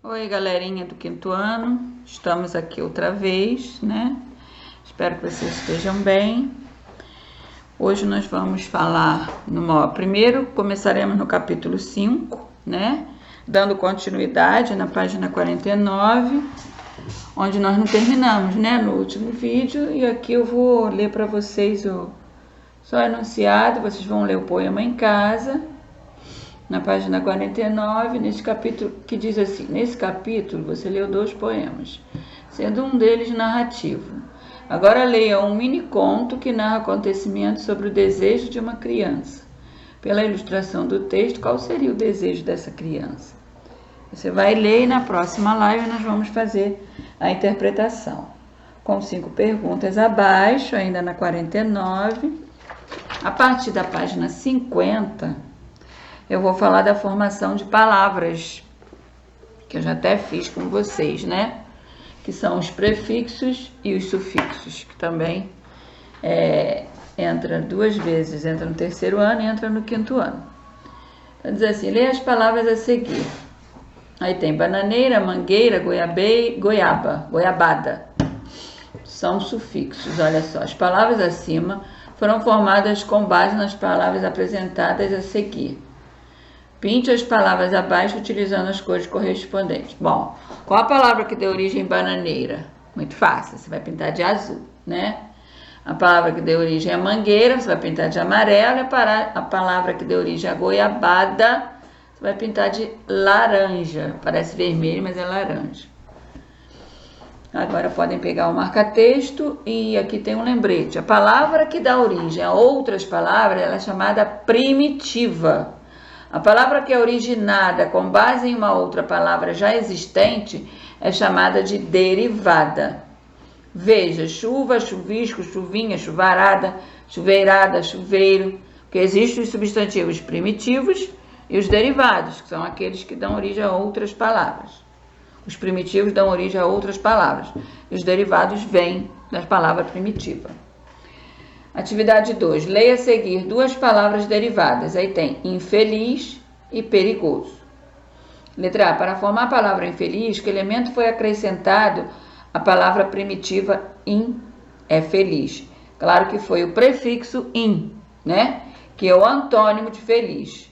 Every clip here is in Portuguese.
Oi, galerinha do quinto ano, estamos aqui outra vez, né? Espero que vocês estejam bem. Hoje nós vamos falar primeiro começaremos no capítulo 5, né? Dando continuidade na página 49, onde nós não terminamos, né? No último vídeo, e aqui eu vou ler para vocês o só enunciado, vocês vão ler o poema em casa. Na página 49, nesse capítulo, que diz assim: nesse capítulo você leu 2 poemas, sendo um deles narrativo. Agora leia um mini conto que narra acontecimentos sobre o desejo de uma criança. Pela ilustração do texto, qual seria o desejo dessa criança? Você vai ler e na próxima live nós vamos fazer a interpretação. Com 5 perguntas abaixo, ainda na 49. A partir da página 50... eu vou falar da formação de palavras, que eu já até fiz com vocês, né? Que são os prefixos e os sufixos, que também entra 2 vezes, entra no 3º ano e entra no 5º ano. Então, diz assim, leia as palavras a seguir. Aí tem bananeira, mangueira, goiaba, goiabada. São sufixos, olha só. As palavras acima foram formadas com base nas palavras apresentadas a seguir. Pinte as palavras abaixo utilizando as cores correspondentes. Bom, qual a palavra que deu origem a bananeira? Muito fácil, você vai pintar de azul, né? A palavra que deu origem a mangueira, você vai pintar de amarelo. E a palavra que deu origem a goiabada, você vai pintar de laranja. Parece vermelho, mas é laranja. Agora podem pegar o marca-texto e aqui tem um lembrete. A palavra que dá origem a outras palavras, ela é chamada primitiva. A palavra que é originada com base em uma outra palavra já existente é chamada de derivada. Veja, chuva, chuvisco, chuvinha, chuvarada, chuveirada, chuveiro, porque existem os substantivos primitivos e os derivados, que são aqueles que dão origem a outras palavras. Os primitivos dão origem a outras palavras e os derivados vêm da palavra primitiva. Atividade 2. Leia a seguir 2 palavras derivadas. Aí tem infeliz e perigoso. Letra A. Para formar a palavra infeliz, que elemento foi acrescentado à palavra primitiva in? É feliz. Claro que foi o prefixo in, né? Que é o antônimo de feliz.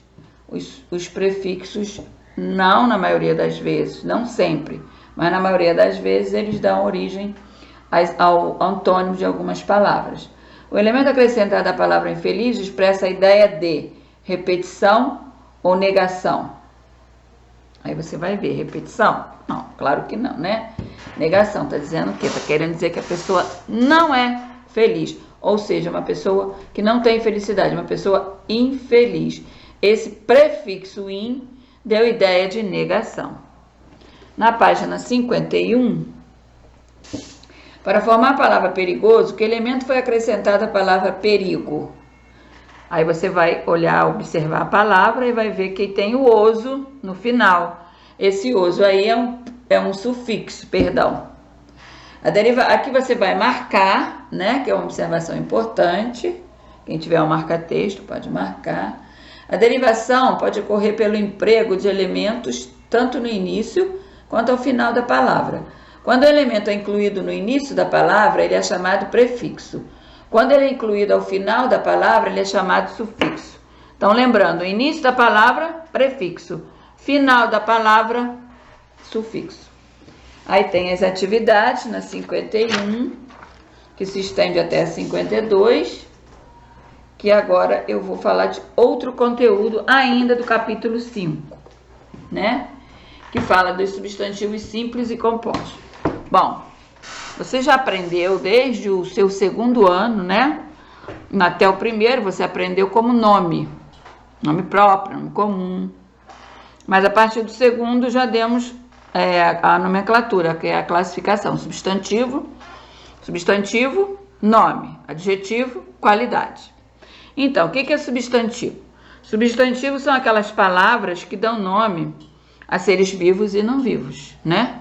Os prefixos não, na maioria das vezes, não sempre, mas na maioria das vezes eles dão origem ao antônimo de algumas palavras. O elemento acrescentado à palavra infeliz expressa a ideia de repetição ou negação. Aí você vai ver, repetição? Não, claro que não, né? Negação, está dizendo o quê? Está querendo dizer que a pessoa não é feliz, ou seja, uma pessoa que não tem felicidade, uma pessoa infeliz. Esse prefixo in deu ideia de negação. Na página 51... para formar a palavra perigoso, que elemento foi acrescentado à palavra perigo? Aí você vai olhar, observar a palavra e vai ver que tem o oso no final. Esse oso aí é um sufixo, perdão. Aqui você vai marcar, né, que é uma observação importante. Quem tiver um marca-texto pode marcar. A derivação pode ocorrer pelo emprego de elementos tanto no início quanto ao final da palavra. Quando o elemento é incluído no início da palavra, ele é chamado prefixo. Quando ele é incluído ao final da palavra, ele é chamado sufixo. Então, lembrando, início da palavra, prefixo. Final da palavra, sufixo. Aí tem as atividades na 51, que se estende até a 52, que agora eu vou falar de outro conteúdo ainda do capítulo 5, né? Que fala dos substantivos simples e compostos. Bom, você já aprendeu desde o seu 2º ano, né? Até o 1º você aprendeu como nome próprio, nome comum. Mas a partir do 2º já demos a nomenclatura, que é a classificação. Substantivo, nome, adjetivo, qualidade. Então, o que é substantivo? Substantivos são aquelas palavras que dão nome a seres vivos e não vivos, né?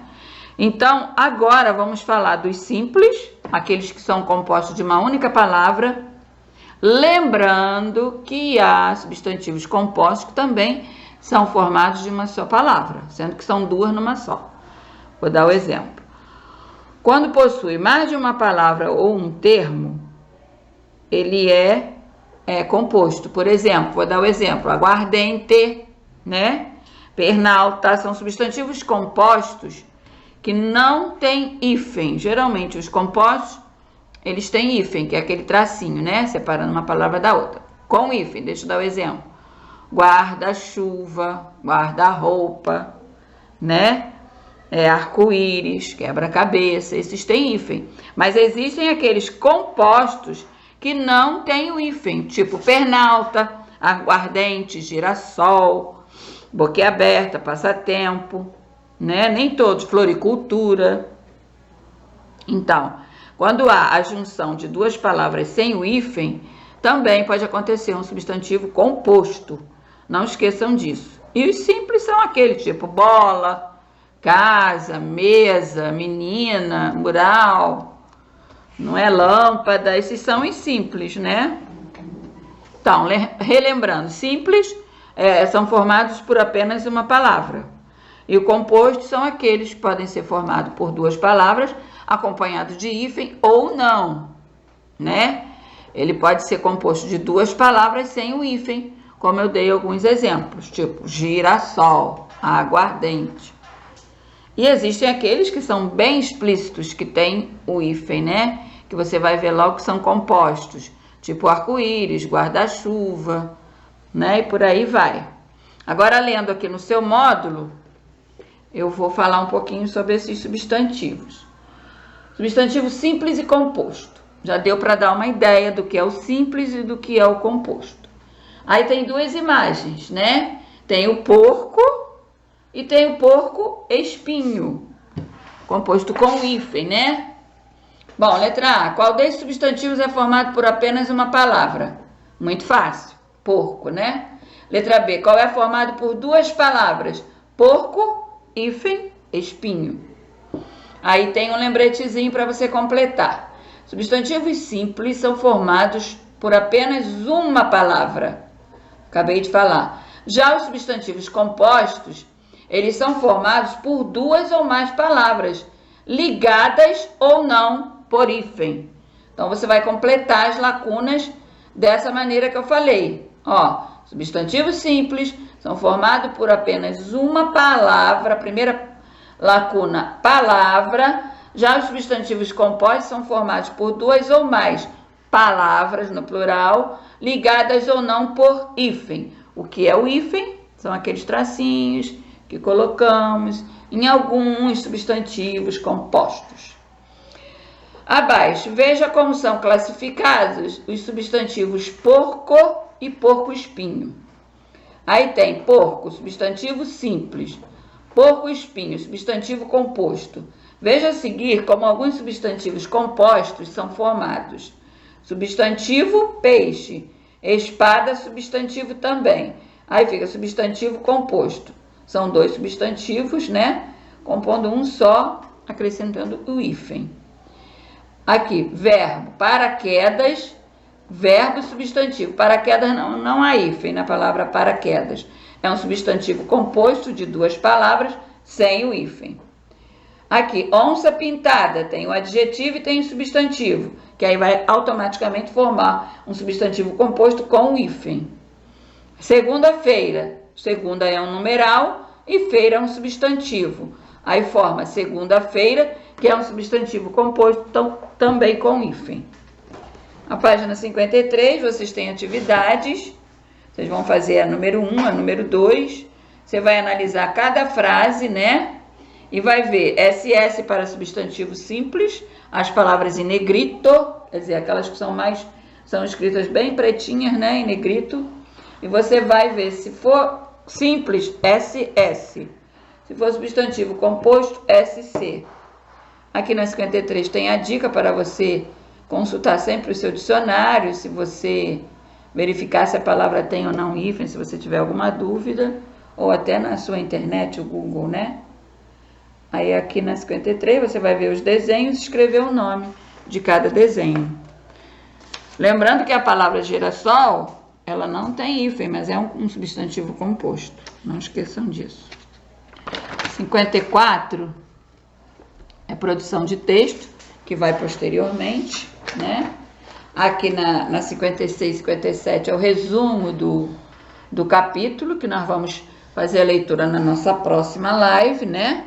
Então, agora vamos falar dos simples, aqueles que são compostos de uma única palavra, lembrando que há substantivos compostos que também são formados de uma só palavra, sendo que são duas numa só. Vou dar o exemplo. Quando possui mais de uma palavra ou um termo, ele é composto. Por exemplo, vou dar o exemplo, aguardente, né? Pernalta, são substantivos compostos que não têm hífen. Geralmente os compostos, eles têm hífen, que é aquele tracinho, né? Separando uma palavra da outra. Com hífen, deixa eu dar o exemplo. Guarda-chuva, guarda-roupa, né? Arco-íris, quebra-cabeça, esses têm hífen. Mas existem aqueles compostos que não têm o hífen, tipo pernalta, aguardente, girassol, boquiaberta, passatempo, né? Nem todos, floricultura. Então, quando há a junção de duas palavras sem o hífen, também pode acontecer um substantivo composto. Não esqueçam disso. E os simples são aqueles tipo bola, casa, mesa, menina, mural, não é lâmpada, esses são os simples, né? Então, relembrando, simples são formados por apenas uma palavra. E o composto são aqueles que podem ser formados por duas palavras, acompanhados de hífen ou não, né? Ele pode ser composto de duas palavras sem o hífen, como eu dei alguns exemplos, tipo girassol, aguardente. E existem aqueles que são bem explícitos, que têm o hífen, né? Que você vai ver logo que são compostos, tipo arco-íris, guarda-chuva, né? E por aí vai. Agora, lendo aqui no seu módulo, eu vou falar um pouquinho sobre esses substantivos. Substantivo simples e composto. Já deu para dar uma ideia do que é o simples e do que é o composto. Aí tem duas imagens, né? Tem o porco e tem o porco espinho, composto com hífen, né? Bom, letra A. Qual desses substantivos é formado por apenas uma palavra? Muito fácil. Porco, né? Letra B. Qual é formado por duas palavras? Porco, hífen, espinho. Aí tem um lembretezinho para você completar. Substantivos simples são formados por apenas uma palavra. Acabei de falar. Já os substantivos compostos, eles são formados por duas ou mais palavras, ligadas ou não por hífen. Então, você vai completar as lacunas dessa maneira que eu falei. Ó, substantivos simples são formados por apenas uma palavra, a primeira lacuna, palavra. Já os substantivos compostos são formados por duas ou mais palavras, no plural, ligadas ou não por hífen. O que é o hífen? São aqueles tracinhos que colocamos em alguns substantivos compostos. Abaixo, veja como são classificados os substantivos porco e porco-espinho. Aí tem porco, substantivo simples, porco-espinho, substantivo composto. Veja a seguir como alguns substantivos compostos são formados. Substantivo, peixe. Espada, substantivo também. Aí fica substantivo composto. São dois substantivos, né? Compondo um só, acrescentando o hífen. Aqui, verbo, paraquedas, verbo substantivo. Paraquedas não há hífen na palavra paraquedas. É um substantivo composto de duas palavras sem o hífen. Aqui, onça pintada, tem o adjetivo e tem o substantivo, que aí vai automaticamente formar um substantivo composto com o hífen. Segunda-feira, segunda é um numeral e feira é um substantivo. Aí forma segunda-feira, que é um substantivo composto também com hífen. Na página 53, vocês têm atividades. Vocês vão fazer a número 1, a número 2. Você vai analisar cada frase, né? E vai ver SS para substantivo simples, as palavras em negrito, quer dizer, aquelas que são escritas bem pretinhas, né, em negrito. E você vai ver, se for simples, SS. Se for substantivo composto, SC. Aqui na 53 tem a dica para você consultar sempre o seu dicionário, se você verificar se a palavra tem ou não hífen, se você tiver alguma dúvida, ou até na sua internet, o Google, né? Aí aqui na 53 você vai ver os desenhos e escrever o nome de cada desenho. Lembrando que a palavra girassol ela não tem hífen, mas é um substantivo composto. Não esqueçam disso. 54 é produção de texto, que vai posteriormente, né? Aqui na 56 e 57 é o resumo do capítulo, que nós vamos fazer a leitura na nossa próxima live, né?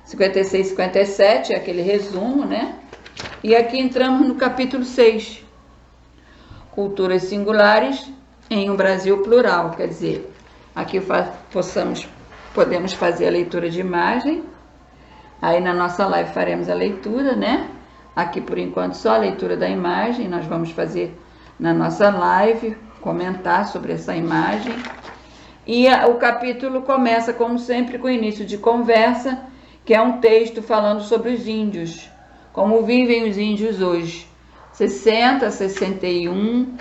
56 e 57 é aquele resumo, né? E aqui entramos no capítulo 6, culturas singulares em um Brasil plural, quer dizer, aqui podemos fazer a leitura de imagem, aí na nossa live faremos a leitura, né? Aqui por enquanto só a leitura da imagem, nós vamos fazer na nossa live, comentar sobre essa imagem. E o capítulo começa, como sempre, com o início de conversa, que é um texto falando sobre os índios, como vivem os índios hoje. 60, 61,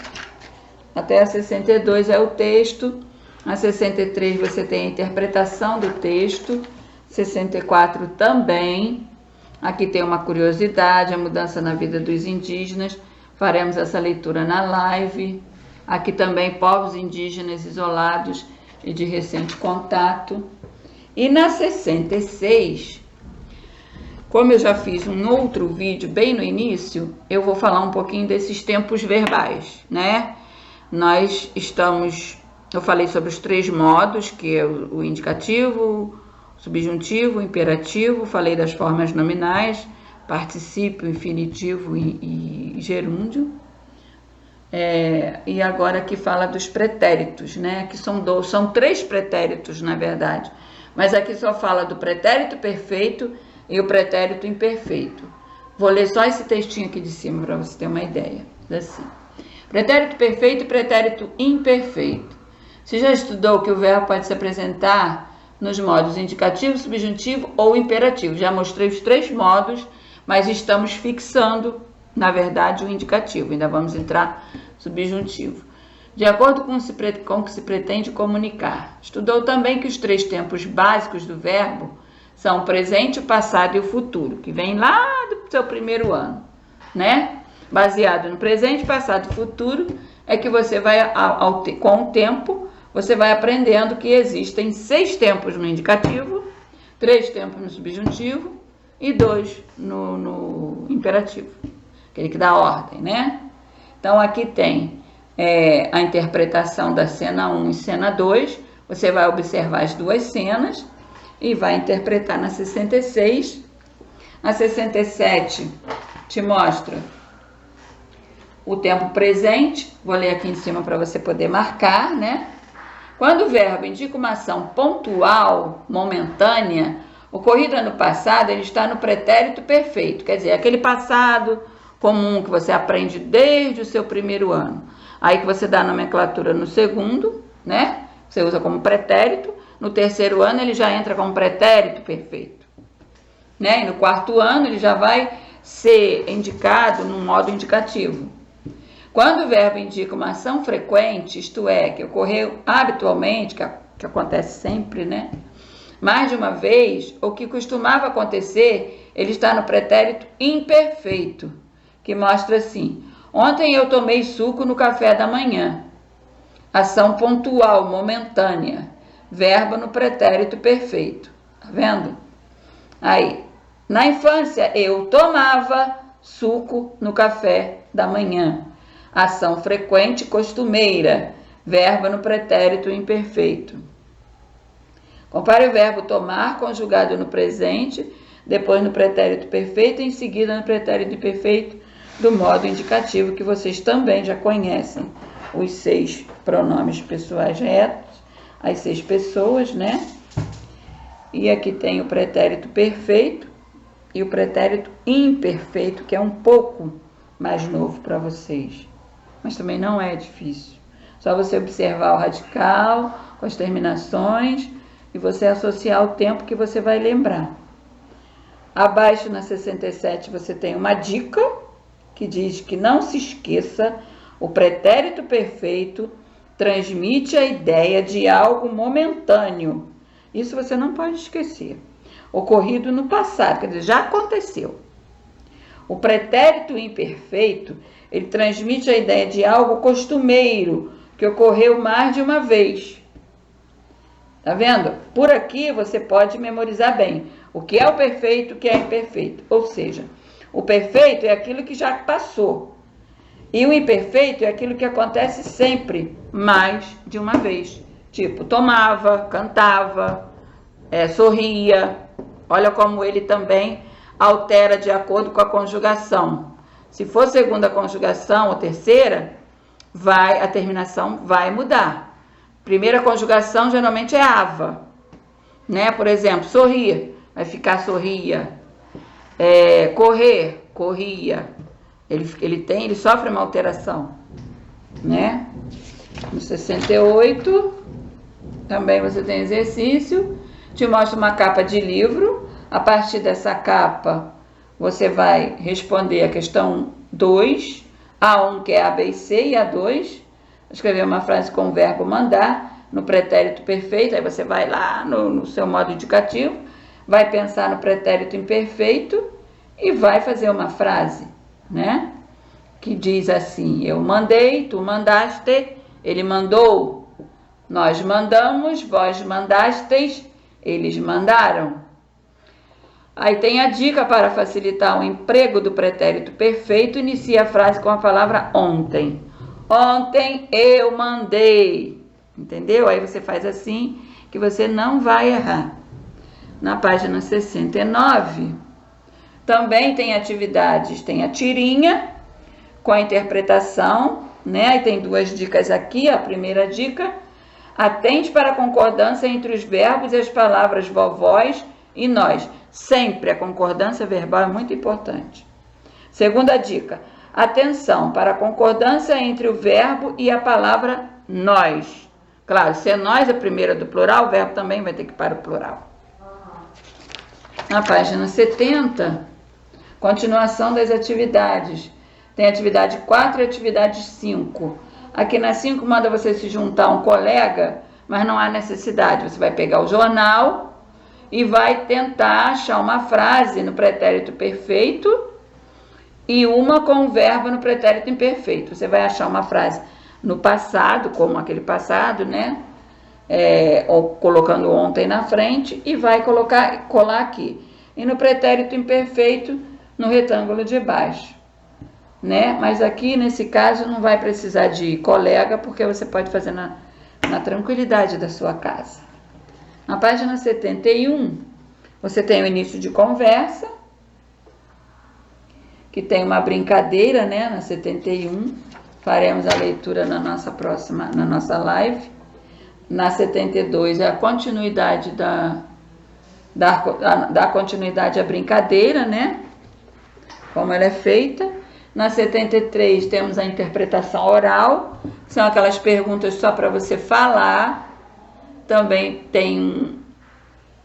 até a 62 é o texto. A 63 você tem a interpretação do texto. 64 também. Aqui tem uma curiosidade, a mudança na vida dos indígenas. Faremos essa leitura na live. Aqui também povos indígenas isolados e de recente contato. E na 66, como eu já fiz um outro vídeo bem no início, eu vou falar um pouquinho desses tempos verbais, né? Eu falei sobre os 3 modos, que é o indicativo, o subjuntivo, o imperativo, falei das formas nominais, particípio, infinitivo e gerúndio. E agora aqui fala dos pretéritos, né? Que são 3 pretéritos, na verdade. Mas aqui só fala do pretérito perfeito e o pretérito imperfeito. Vou ler só esse textinho aqui de cima para você ter uma ideia. Assim: pretérito perfeito e pretérito imperfeito. Você já estudou que o verbo pode se apresentar nos modos indicativo, subjuntivo ou imperativo? Já mostrei os 3 modos, mas estamos fixando, na verdade, o indicativo. Ainda vamos entrar subjuntivo. De acordo com o que se pretende comunicar. Estudou também que os 3 tempos básicos do verbo são o presente, o passado e o futuro, que vem lá do seu primeiro ano, né? Baseado no presente, passado e futuro, é que você vai, com o tempo, você vai aprendendo que existem 6 tempos no indicativo, 3 tempos no subjuntivo e 2 no imperativo, aquele que dá ordem, né? Então, aqui tem a interpretação da cena 1 e cena 2, você vai observar as 2 cenas e vai interpretar na 66. Na 67, te mostra o tempo presente, vou ler aqui em cima para você poder marcar, né? Quando o verbo indica uma ação pontual, momentânea, ocorrida no passado, ele está no pretérito perfeito, quer dizer, aquele passado comum que você aprende desde o seu primeiro ano. Aí que você dá a nomenclatura no segundo, né? Você usa como pretérito. No terceiro ano ele já entra como pretérito perfeito, né? E no 4º ano ele já vai ser indicado num modo indicativo. Quando o verbo indica uma ação frequente, isto é, que ocorreu habitualmente, que acontece sempre, né? Mais de uma vez, o que costumava acontecer, ele está no pretérito imperfeito, que mostra assim: ontem eu tomei suco no café da manhã. Ação pontual, momentânea. Verbo no pretérito perfeito. Tá vendo? Aí, na infância, eu tomava suco no café da manhã. Ação frequente, costumeira. Verbo no pretérito imperfeito. Compare o verbo tomar, conjugado no presente, depois no pretérito perfeito e em seguida no pretérito imperfeito, do modo indicativo, que vocês também já conhecem. Os 6 pronomes pessoais retos, as 6 pessoas, né? E aqui tem o pretérito perfeito e o pretérito imperfeito, que é um pouco mais novo para vocês, mas também não é difícil. Só você observar o radical com as terminações e você associar o tempo que você vai lembrar. Abaixo na 67 você tem uma dica que diz que não se esqueça, o pretérito perfeito transmite a ideia de algo momentâneo. Isso você não pode esquecer. Ocorrido no passado, quer dizer, já aconteceu. O pretérito imperfeito, ele transmite a ideia de algo costumeiro, que ocorreu mais de uma vez. Tá vendo? Por aqui você pode memorizar bem o que é o perfeito, o que é imperfeito. Ou seja, o perfeito é aquilo que já passou. E o imperfeito é aquilo que acontece sempre, mais de uma vez. Tipo, tomava, cantava, sorria. Olha como ele também altera de acordo com a conjugação. Se for segunda conjugação ou terceira, a terminação vai mudar. Primeira conjugação geralmente é ava, né? Por exemplo, sorrir, vai ficar sorria. Correr, corria. Ele sofre uma alteração, né? No 68, também você tem exercício. Te mostro uma capa de livro. A partir dessa capa, você vai responder a questão 2, A1, que é A, B e C, e A2. Escrever uma frase com o verbo mandar, no pretérito perfeito. Aí você vai lá no seu modo indicativo, vai pensar no pretérito imperfeito e vai fazer uma frase, né? Que diz assim: eu mandei, tu mandaste, ele mandou, nós mandamos, vós mandasteis, eles mandaram. Aí tem a dica para facilitar o emprego do pretérito perfeito. Inicia a frase com a palavra ontem. Ontem eu mandei. Entendeu? Aí você faz assim que você não vai errar. Na página 69, também tem atividades. Tem a tirinha com a interpretação, né? Aí tem 2 dicas aqui. A primeira dica: atente para a concordância entre os verbos e as palavras vovós e nós. Sempre a concordância verbal é muito importante. Segunda dica: atenção para a concordância entre o verbo e a palavra nós. Claro, se é nós a primeira do plural, o verbo também vai ter que ir para o plural. Na página 70, continuação das atividades. Tem atividade 4 e atividade 5. Aqui na 5 manda você se juntar a um colega, mas não há necessidade. Você vai pegar o jornal e vai tentar achar uma frase no pretérito perfeito e uma com o verbo no pretérito imperfeito. Você vai achar uma frase no passado, como aquele passado, né? Ou colocando ontem na frente, e vai colar aqui. E no pretérito imperfeito, no retângulo de baixo, né? Mas aqui, nesse caso, não vai precisar de colega, porque você pode fazer na tranquilidade da sua casa. Na página 71, você tem o início de conversa, que tem uma brincadeira, né? Na 71, faremos a leitura na nossa live. Na 72 é a continuidade da continuidade à brincadeira, né? Como ela é feita. Na 73 temos a interpretação oral, que são aquelas perguntas só para você falar. Também tem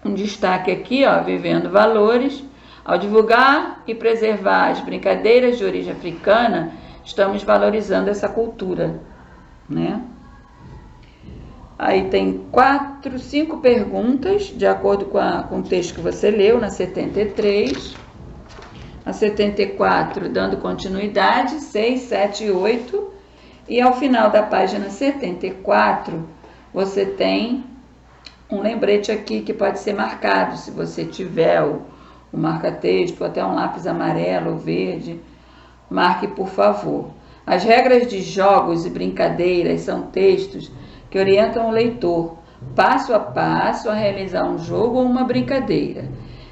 um destaque aqui, ó, vivendo valores. Ao divulgar e preservar as brincadeiras de origem africana, estamos valorizando essa cultura, né? Aí tem 5 perguntas, de acordo com o texto que você leu, na 73. A 74, dando continuidade, 6, 7 e 8. E ao final da página 74, você tem um lembrete aqui que pode ser marcado, se você tiver o marca-texto, ou até um lápis amarelo ou verde, marque, por favor. As regras de jogos e brincadeiras são textos que orientam o leitor, passo a passo, a realizar um jogo ou uma brincadeira.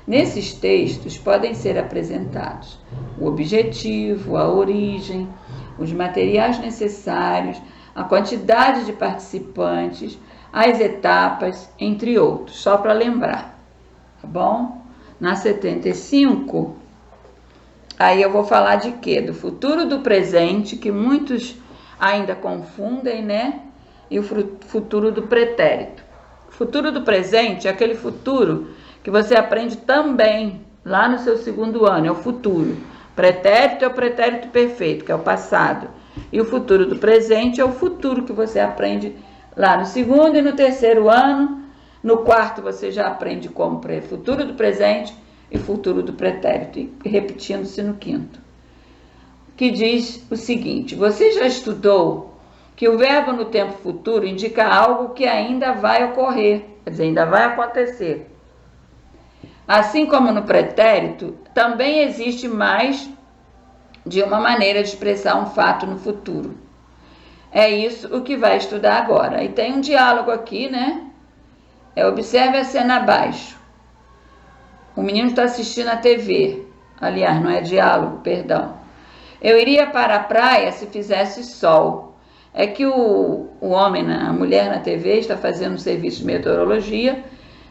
Nesses textos podem ser apresentados o objetivo, a origem, os materiais necessários, a quantidade de participantes, as etapas, entre outros, só para lembrar, tá bom? Na 75, aí eu vou falar de quê? Do futuro do presente, que muitos ainda confundem, né? E o futuro do pretérito. O futuro do presente é aquele futuro que você aprende também lá no seu segundo ano, é o futuro. Pretérito é o pretérito perfeito, que é o passado. E o futuro do presente é o futuro que você aprende lá no segundo e no terceiro ano. No quarto você já aprende como futuro do presente e futuro do pretérito, e repetindo-se no quinto. Que diz o seguinte: você já estudou que o verbo no tempo futuro indica algo que ainda vai ocorrer, quer dizer, ainda vai acontecer. Assim como no pretérito, também existe mais de uma maneira de expressar um fato no futuro. É isso o que vai estudar agora. E tem um diálogo aqui, né? Observe a cena abaixo. O menino está assistindo a TV. Aliás, não é diálogo, perdão. Eu iria para a praia se fizesse sol. É que o homem, a mulher na TV está fazendo um serviço de meteorologia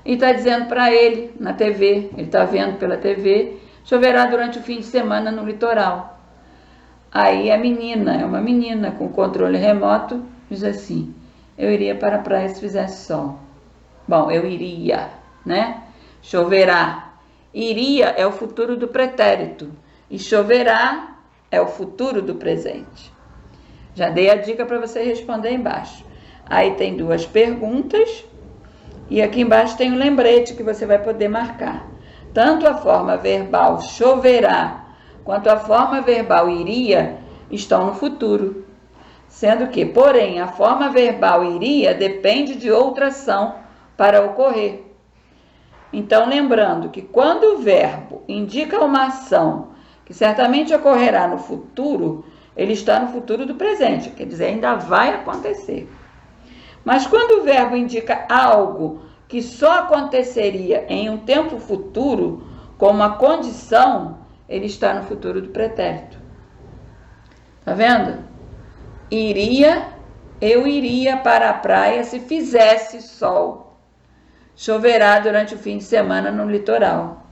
e está dizendo para ele na TV, ele está vendo pela TV, choverá durante o fim de semana no litoral. Aí a menina, é uma menina com controle remoto, diz assim, eu iria para a praia se fizesse sol. Bom, eu iria, né? Choverá. Iria é o futuro do pretérito e choverá é o futuro do presente. Já dei a dica para você responder embaixo. Aí tem duas perguntas e aqui embaixo tem um lembrete que você vai poder marcar. Tanto a forma verbal choverá quanto a forma verbal iria estão no futuro, sendo que, porém, a forma verbal iria depende de outra ação para ocorrer. Então, lembrando que quando o verbo indica uma ação que certamente ocorrerá no futuro, ele está no futuro do presente, quer dizer, ainda vai acontecer. Mas quando o verbo indica algo que só aconteceria em um tempo futuro, como uma condição, ele está no futuro do pretérito. Tá vendo? Eu iria para a praia se fizesse sol. Choverá durante o fim de semana no litoral.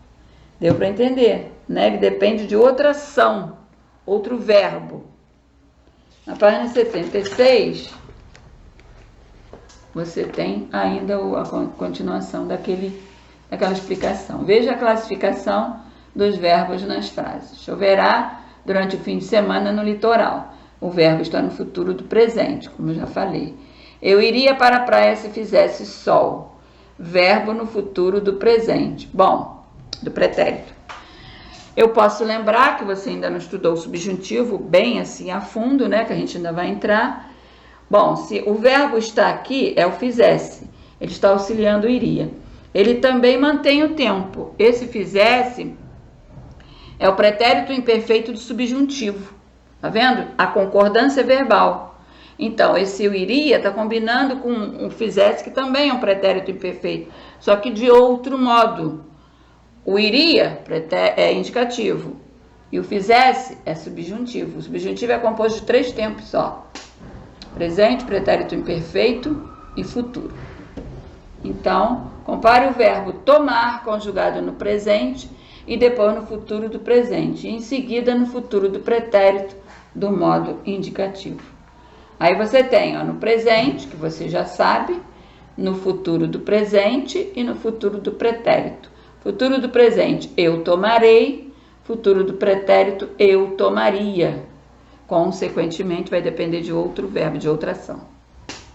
Deu para entender, né? Ele depende de outra ação, outro verbo. Na página 76, você tem ainda a continuação daquela explicação. Veja a classificação dos verbos nas frases. Choverá durante o fim de semana no litoral. O verbo está no futuro do presente, como eu já falei. Eu iria para a praia se fizesse sol. Verbo no futuro do presente. Bom, do pretérito. Eu posso lembrar que você ainda não estudou o subjuntivo bem assim a fundo, né? Que a gente ainda vai entrar. Bom, se o verbo está aqui, é o fizesse. Ele está auxiliando o iria. Ele também mantém o tempo. Esse fizesse é o pretérito imperfeito do subjuntivo. Tá vendo? A concordância verbal. Então, esse eu iria está combinando com o fizesse, que também é um pretérito imperfeito, só que de outro modo. O iria é indicativo e o fizesse é subjuntivo. O subjuntivo é composto de 3 tempos só: presente, pretérito imperfeito e futuro. Então, compare o verbo tomar conjugado no presente e depois no futuro do presente, e em seguida no futuro do pretérito do modo indicativo. Aí você tem no presente, que você já sabe, no futuro do presente e no futuro do pretérito. Futuro do presente, eu tomarei. Futuro do pretérito, eu tomaria. Consequentemente, vai depender de outro verbo, de outra ação,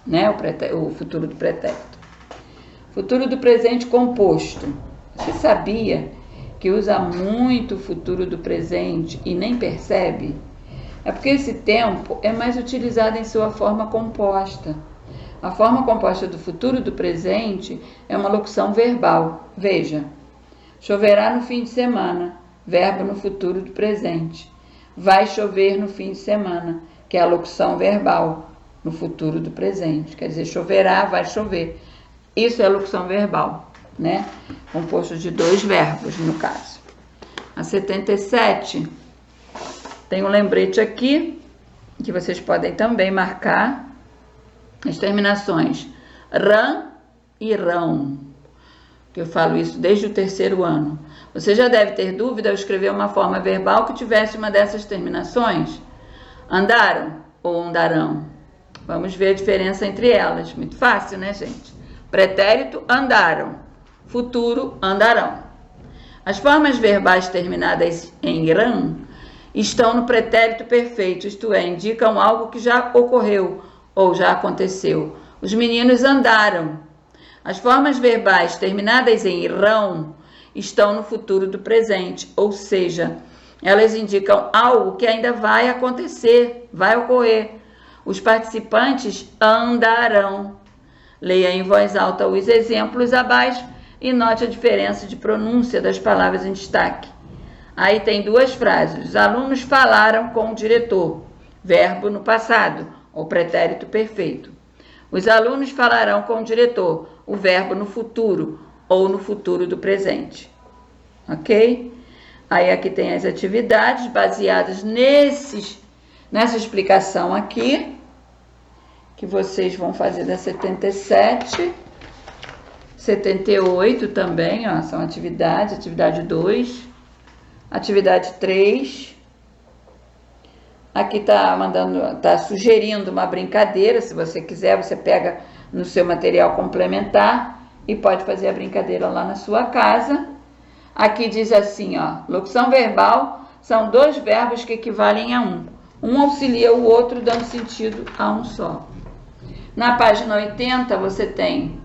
né? O futuro do pretérito. Futuro do presente composto. Você sabia que usa muito o futuro do presente e nem percebe? É porque esse tempo é mais utilizado em sua forma composta. A forma composta do futuro do presente é uma locução verbal. Veja, choverá no fim de semana, verbo no futuro do presente. Vai chover no fim de semana, que é a locução verbal no futuro do presente. Quer dizer, choverá, vai chover. Isso é a locução verbal, né? Composto de 2 verbos, no caso. A 77, tem um lembrete aqui, que vocês podem também marcar. As terminações ran e rão. Eu falo isso desde o 3º ano. Você já deve ter dúvida ao escrever uma forma verbal que tivesse uma dessas terminações. Andaram ou andarão? Vamos ver a diferença entre elas. Muito fácil, né, gente? Pretérito, andaram. Futuro, andarão. As formas verbais terminadas em ran estão no pretérito perfeito, isto é, indicam algo que já ocorreu ou já aconteceu. Os meninos andaram. As formas verbais terminadas em rão estão no futuro do presente, ou seja, elas indicam algo que ainda vai acontecer, vai ocorrer. Os participantes andarão. Leia em voz alta os exemplos abaixo e note a diferença de pronúncia das palavras em destaque. Aí tem duas frases. Os alunos falaram com o diretor. Verbo no passado, ou pretérito perfeito. Os alunos falarão com o diretor. O verbo no futuro, ou no futuro do presente. Ok? Aí aqui tem as atividades baseadas nessa explicação aqui, que vocês vão fazer da 77, 78 também, ó, são atividades, atividade 2, atividade 3. Aqui tá sugerindo uma brincadeira, se você quiser, você pega no seu material complementar e pode fazer a brincadeira lá na sua casa. Aqui diz assim, ó, locução verbal são dois verbos que equivalem a um. Um auxilia o outro, dando sentido a um só. Na página 80, você tem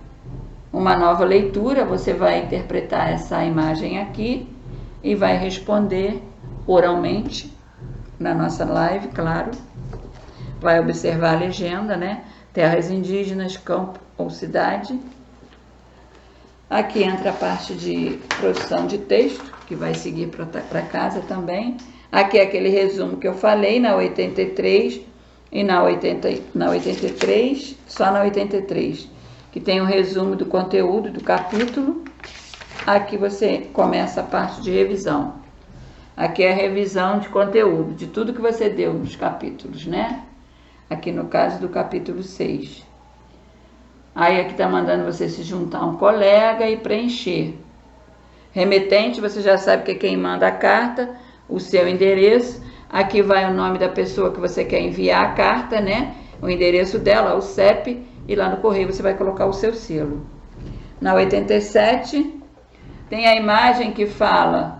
uma nova leitura, você vai interpretar essa imagem aqui e vai responder oralmente na nossa live, claro. Vai observar a legenda, né? Terras indígenas, campo ou cidade. Aqui entra a parte de produção de texto, que vai seguir para casa também. Aqui é aquele resumo que eu falei na 83 e na 83, só na 83, que tem um resumo do conteúdo do capítulo. Aqui você começa a parte de revisão. Aqui é a revisão de conteúdo, de tudo que você deu nos capítulos, né? Aqui no caso do capítulo 6. Aí aqui está mandando você se juntar a um colega e preencher. Remetente, você já sabe que é quem manda a carta, o seu endereço. Aqui vai o nome da pessoa que você quer enviar a carta, né? O endereço dela, o CEP, e lá no correio você vai colocar o seu selo. Na 87, tem a imagem que fala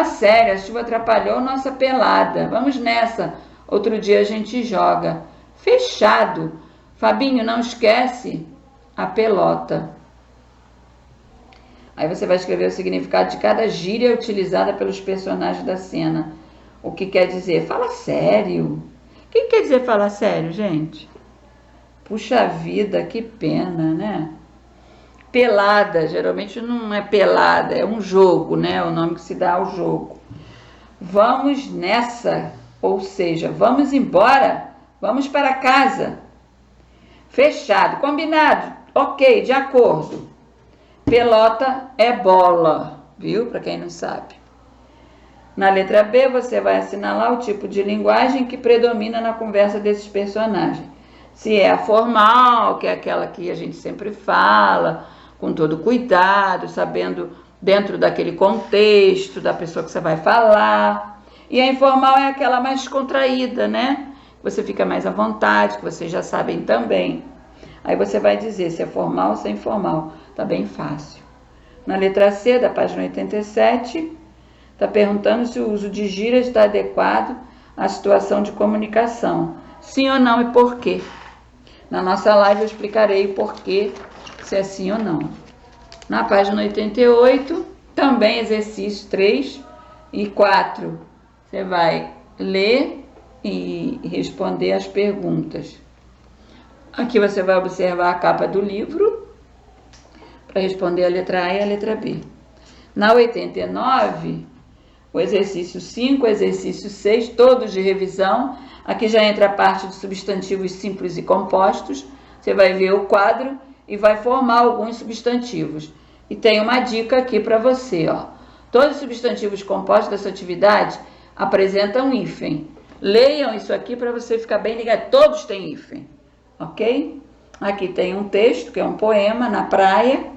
sério, a chuva atrapalhou nossa pelada. Vamos nessa, outro dia a gente joga. Fechado. Fabinho, não esquece a pelota. Aí você vai escrever o significado de cada gíria utilizada pelos personagens da cena. O que quer dizer? Fala sério. O que quer dizer fala sério, gente? Puxa vida, que pena, né? Pelada, geralmente não é pelada, é um jogo, né? O nome que se dá ao jogo. Vamos nessa, ou seja, vamos embora, vamos para casa. Fechado, combinado, ok, de acordo. Pelota é bola, viu? Para quem não sabe. Na letra B, você vai assinalar o tipo de linguagem que predomina na conversa desses personagens. Se é a formal, que é aquela que a gente sempre fala, com todo cuidado, sabendo dentro daquele contexto da pessoa que você vai falar. E a informal é aquela mais contraída, né? Você fica mais à vontade, que vocês já sabem também. Aí você vai dizer se é formal ou se é informal. Tá bem fácil. Na letra C, da página 87, está perguntando se o uso de gírias está adequado à situação de comunicação. Sim ou não e por quê? Na nossa live eu explicarei o porquê, se é sim ou não. Na página 88, também exercício 3 e 4. Você vai ler e responder as perguntas. Aqui você vai observar a capa do livro para responder a letra A e a letra B. Na 89, o exercício 5, o exercício 6, todos de revisão. Aqui já entra a parte de substantivos simples e compostos. Você vai ver o quadro e vai formar alguns substantivos. E tem uma dica aqui para você, ó. Todos os substantivos compostos dessa atividade apresentam hífen. Leiam isso aqui para você ficar bem ligado. Todos têm hífen, ok? Aqui tem um texto, que é um poema, na praia.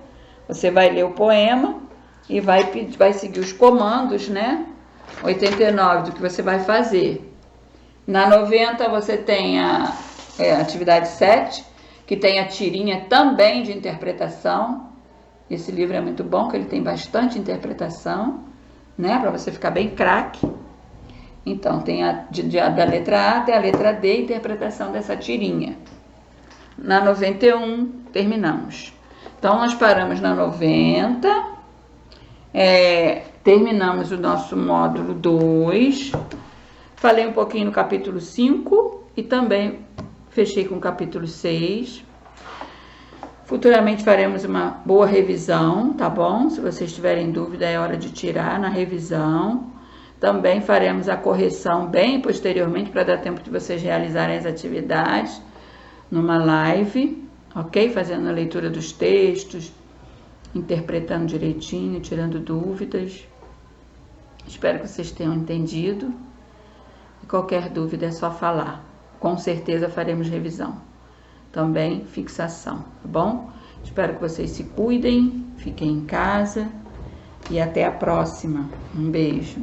Você vai ler o poema e vai seguir os comandos, né? 89 do que você vai fazer. Na 90 você tem a atividade 7, que tem a tirinha também de interpretação. Esse livro é muito bom, que ele tem bastante interpretação, né? Para você ficar bem craque. Então, tem da letra A até a letra D, interpretação dessa tirinha. Na 91, terminamos. Então, nós paramos na 90, terminamos o nosso módulo 2, falei um pouquinho no capítulo 5 e também Fechei com o capítulo 6. Futuramente faremos uma boa revisão, tá bom? Se vocês tiverem dúvida, é hora de tirar na revisão. Também faremos a correção bem posteriormente, para dar tempo de vocês realizarem as atividades numa live, ok? Fazendo a leitura dos textos, interpretando direitinho, tirando dúvidas. Espero que vocês tenham entendido. E qualquer dúvida é só falar. Com certeza faremos revisão. Também fixação, tá bom? Espero que vocês se cuidem, fiquem em casa e até a próxima. Um beijo.